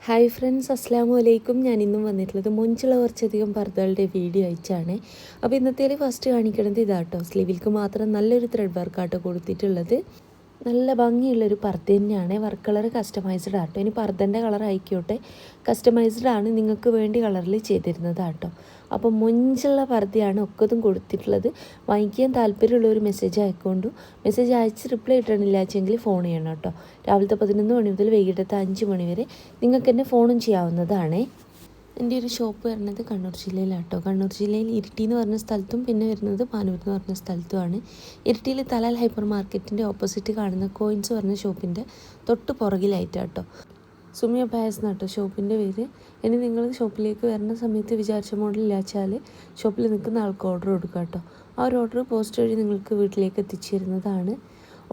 Hi friends, അസ്സാം വലൈക്കും. ഞാൻ ഇന്നും വന്നിട്ടുള്ളത് മൊഞ്ചുള്ള കുറച്ചധികം പർദ്ദകളുടെ വീഡിയോ അയച്ചാണ്. അപ്പോൾ ഇന്നത്തേൽ ഫസ്റ്റ് കാണിക്കുന്നത് ഇതാട്ടോ. സ്ലീവിൽക്ക് മാത്രം നല്ലൊരു ത്രെഡ് വർക്കാട്ടോ കൊടുത്തിട്ടുള്ളത്. നല്ല ഭംഗിയുള്ളൊരു പർദ്ദ തന്നെയാണ്. വർക്ക് കളർ കസ്റ്റമൈസ്ഡ് ആട്ടോ. ഇനി പർദ്ദൻ്റെ കളർ ആയിക്കോട്ടെ, കസ്റ്റമൈസ്ഡ് ആണ്, നിങ്ങൾക്ക് വേണ്ടി കളറിൽ ചെയ്തിരുന്നതാട്ടോ. അപ്പോൾ മൊഞ്ചുള്ള പർദ്ദയാണ് ഒക്കതും കൊടുത്തിട്ടുള്ളത്. വാങ്ങിക്കാൻ താല്പര്യമുള്ള ഒരു മെസ്സേജ് അയക്കൊണ്ടു. മെസ്സേജ് അയച്ച് റിപ്ലൈ ഇട്ടിട്ടില്ലാച്ചെങ്കിൽ ഫോൺ ചെയ്യണം കേട്ടോ. രാവിലത്തെ 11 മണി മുതൽ വൈകിട്ടത്തെ 5 മണി വരെ നിങ്ങൾക്ക് തന്നെ ഫോണും ചെയ്യാവുന്നതാണ്. എൻ്റെ ഒരു ഷോപ്പ് വരുന്നത് കണ്ണൂർ ജില്ലയിലാട്ടോ. കണ്ണൂർ ജില്ലയിൽ ഇരിട്ടി എന്ന് പറഞ്ഞ സ്ഥലത്തും പിന്നെ വരുന്നത് പാനൂർ എന്ന് പറഞ്ഞ സ്ഥലത്തുമാണ്. ഇരിട്ടിയിൽ തലാൽ ഹൈപ്പർ മാർക്കറ്റിൻ്റെ ഓപ്പോസിറ്റ് കാണുന്ന കോയിൻസ് പറഞ്ഞ ഷോപ്പിൻ്റെ തൊട്ട് പുറകിലായിട്ടാട്ടോ. സുമിയ പായസ് എന്നാട്ടോ ഷോപ്പിൻ്റെ പേര്. ഇനി നിങ്ങൾ ഷോപ്പിലേക്ക് വരുന്ന സമയത്ത് വിചാരിച്ച മോഡൽ ഇല്ലാച്ചാൽ ഷോപ്പിൽ നിൽക്കുന്ന ആൾക്ക് ഓർഡർ കൊടുക്കുക കേട്ടോ. ആ ഒരു ഓർഡർ പോസ്റ്റ് വഴി നിങ്ങൾക്ക് വീട്ടിലേക്ക് എത്തിച്ചു തരുന്നതാണ്.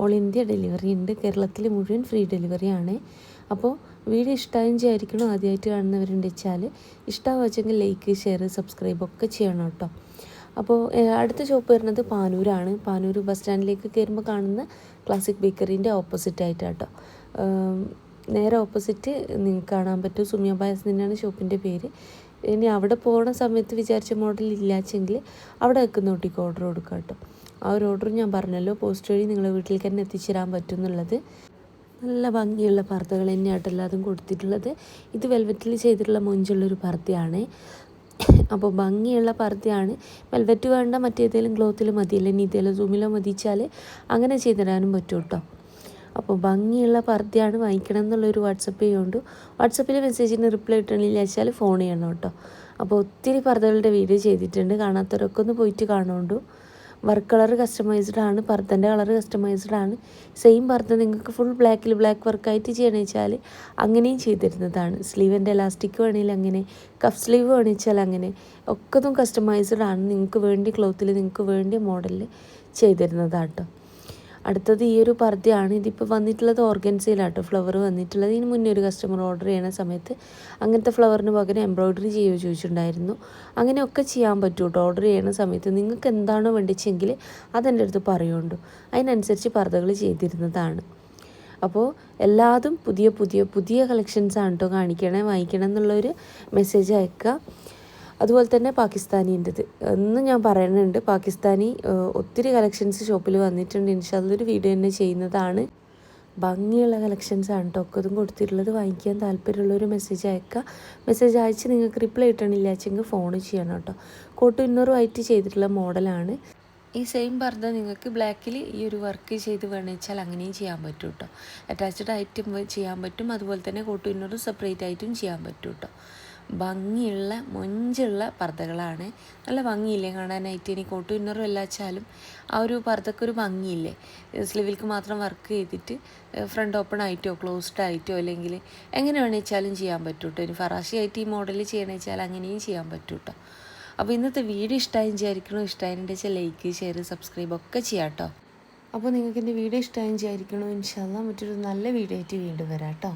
ഓൾ ഇന്ത്യ ഡെലിവറി ഉണ്ട്. കേരളത്തിൽ മുഴുവൻ ഫ്രീ ഡെലിവറിയാണ്. അപ്പോൾ വീഡിയോ ഇഷ്ടമായും വിചാരിക്കണം. ആദ്യമായിട്ട് കാണുന്നവരുണ്ട് വെച്ചാൽ ഇഷ്ടമാവെച്ചെങ്കിൽ ലൈക്ക്, ഷെയർ, സബ്സ്ക്രൈബ് ഒക്കെ ചെയ്യണം കേട്ടോ. അപ്പോൾ അടുത്ത ഷോപ്പ് വരുന്നത് പാനൂരാണ്. പാനൂർ ബസ് സ്റ്റാൻഡിലേക്ക് കയറുമ്പോൾ കാണുന്ന ക്ലാസിക് ബേക്കറിൻ്റെ ഓപ്പോസിറ്റ് ആയിട്ടാട്ടോ. നേരെ ഓപ്പോസിറ്റ് നിങ്ങൾക്ക് കാണാൻ പറ്റും. സുമിയ പായസ് തന്നെയാണ് ഷോപ്പിൻ്റെ പേര്. ഇനി അവിടെ പോകുന്ന സമയത്ത് വിചാരിച്ച മോഡൽ ഇല്ലാച്ചെങ്കിൽ അവിടെ വെക്കുന്ന കുട്ടിക്ക് ഓർഡർ കൊടുക്കാം കേട്ടോ. ആ ഒരു ഓർഡർ ഞാൻ പറഞ്ഞല്ലോ, പോസ്റ്റ് വഴി നിങ്ങളെ വീട്ടിലേക്ക് തന്നെ എത്തിച്ചു തരാൻ പറ്റും എന്നുള്ളത്. നല്ല ഭംഗിയുള്ള പർദ്ദകൾ തന്നെയായിട്ടല്ല അതും കൊടുത്തിട്ടുള്ളത്. ഇത് വെൽവെറ്റിൽ ചെയ്തിട്ടുള്ള മൊഞ്ചുള്ളൊരു പർദ്ദയാണ്. അപ്പോൾ ഭംഗിയുള്ള പർദ്ദയാണ്. വെൽവെറ്റ് വേണ്ട, മറ്റേതെങ്കിലും ക്ലോത്തിൽ മതിയല്ലേ, നീതയിലോ സൂമിലോ മതിച്ചാൽ അങ്ങനെ ചെയ്തിടാനും പറ്റും കേട്ടോ. അപ്പോൾ ഭംഗിയുള്ള പർദ്ദയാണ്. വാങ്ങിക്കണം എന്നുള്ളൊരു വാട്സപ്പ് ചെയ്യുന്നുണ്ട്. വാട്സപ്പിൽ മെസ്സേജിന് റിപ്ലൈ ഇട്ടണില്ല വെച്ചാൽ ഫോൺ ചെയ്യണം കേട്ടോ. അപ്പോൾ ഒത്തിരി പർദ്ദകളുടെ വീഡിയോ ചെയ്തിട്ടുണ്ട്. കാണാത്തവരൊക്കെ ഒന്ന് പോയിട്ട് കാണുന്നുണ്ട്. വർക്ക് കളർ കസ്റ്റമൈസ്ഡ് ആണ്. പർദ്ദൻ്റെ കളർ കസ്റ്റമൈസ്ഡ് ആണ്. സെയിം പർദ്ദ നിങ്ങൾക്ക് ഫുൾ ബ്ലാക്കിൽ ബ്ലാക്ക് വർക്കായിട്ട് ചെയ്യണമെന്ന് വെച്ചാൽ അങ്ങനെയും ചെയ്തിരുന്നതാണ്. സ്ലീവിൻ്റെ എലാസ്റ്റിക് വേണമെങ്കിൽ അങ്ങനെ, കഫ് സ്ലീവ് വേണമെന്ന് വെച്ചാൽ അങ്ങനെ, ഒക്കതും കസ്റ്റമൈസ്ഡ് ആണ്. നിങ്ങൾക്ക് വേണ്ടി ക്ലോത്തിൽ നിങ്ങൾക്ക് വേണ്ടി മോഡലിൽ ചെയ്തിരുന്നതാട്ടോ. അടുത്തത് ഈ ഒരു പർദ്ദയാണ്. ഇതിപ്പോൾ വന്നിട്ടുള്ളത് ഓർഗൻസയിലാട്ടോ ഫ്ലവർ വന്നിട്ടുള്ളത്. ഇതിന് മുന്നേ ഒരു കസ്റ്റമർ ഓർഡർ ചെയ്യുന്ന സമയത്ത് അങ്ങനത്തെ ഫ്ലവറിന് പകരം എംബ്രോയ്ഡറി ചെയ്യുമോ ചോദിച്ചിട്ടുണ്ടായിരുന്നു. അങ്ങനെയൊക്കെ ചെയ്യാൻ പറ്റും കേട്ടോ. ഓർഡർ ചെയ്യുന്ന സമയത്ത് നിങ്ങൾക്ക് എന്താണോ വേണ്ടിച്ചെങ്കിൽ അതെൻ്റെ അടുത്ത് പറയുന്നുണ്ട്. അതിനനുസരിച്ച് പർദ്ദകൾ ചെയ്തിരുന്നതാണ്. അപ്പോൾ എല്ലാതും പുതിയ പുതിയ പുതിയ കളക്ഷൻസാണ് കേട്ടോ കാണിക്കണേ. വാങ്ങിക്കണം എന്നുള്ളൊരു മെസ്സേജ് അയക്കുക. അതുപോലെ തന്നെ പാകിസ്ഥാനീൻ്റെത് എന്ന് ഞാൻ പറയുന്നുണ്ട്. പാകിസ്ഥാനി ഒത്തിരി കളക്ഷൻസ് ഷോപ്പിൽ വന്നിട്ടുണ്ട്. ഇൻഷാല്ലാ ഒരു വീഡിയോ തന്നെ ചെയ്യുന്നതാണ്. ഭംഗിയുള്ള കളക്ഷൻസാണ് കേട്ടോ ഒക്കെ ഇതും കൊടുത്തിട്ടുള്ളത്. വാങ്ങിക്കാൻ താല്പര്യമുള്ളൊരു മെസ്സേജ് അയക്കുക. മെസ്സേജ് അയച്ച് നിങ്ങൾക്ക് റിപ്ലൈ ഇട്ടണില്ല വെച്ചെങ്കിൽ ഫോൺ ചെയ്യണം കേട്ടോ. കോട്ട് ഇന്നറുമായിട്ട് ചെയ്തിട്ടുള്ള മോഡലാണ്. ഈ സെയിം പർദ്ദ നിങ്ങൾക്ക് ബ്ലാക്കിൽ ഈ ഒരു വർക്ക് ചെയ്ത് വേണമെന്ന് വെച്ചാൽ അങ്ങനെയും ചെയ്യാൻ പറ്റും കേട്ടോ. അറ്റാച്ച്ഡ് ആയിട്ടും ചെയ്യാൻ പറ്റും. അതുപോലെ തന്നെ കോട്ട് ഇന്നറും സെപ്പറേറ്റ് ആയിട്ടും ചെയ്യാൻ പറ്റും കേട്ടോ. ഭംഗിയുള്ള മൊഞ്ചുള്ള പർദ്ദകളാണ്. നല്ല ഭംഗിയില്ലേ കാണാനായിട്ട്. ഇനി കോട്ട് ഇന്നറും എല്ലാ വെച്ചാലും ആ ഒരു പർദ്ദക്കൊരു ഭംഗിയില്ലേ. സ്ലീവിൽക്ക് മാത്രം വർക്ക് ചെയ്തിട്ട് ഫ്രണ്ട് ഓപ്പൺ ആയിട്ടോ ക്ലോസ്ഡ് ആയിട്ടോ അല്ലെങ്കിൽ എങ്ങനെ വേണമെന്ന് വെച്ചാലും ചെയ്യാൻ പറ്റും കേട്ടോ. ഇനി ഫറാഷി ആയിട്ട് ഈ മോഡൽ ചെയ്യണമെന്ന് വെച്ചാൽ അങ്ങനെയും ചെയ്യാൻ പറ്റും കേട്ടോ. അപ്പോൾ ഇന്നത്തെ വീഡിയോ ഇഷ്ടമായി വിചാരിക്കണോ. ഇഷ്ടമായതിൻ്റെ വെച്ചാൽ ലൈക്ക്, ഷെയർ, സബ്സ്ക്രൈബ് ഒക്കെ ചെയ്യാം കേട്ടോ. അപ്പോൾ നിങ്ങൾക്ക് എൻ്റെ വീഡിയോ ഇഷ്ടമായി വിചാരിക്കണോ. ഇൻഷാല്ലാ മറ്റൊരു നല്ല വീഡിയോ ആയിട്ട് വീണ്ടും വരാം കേട്ടോ.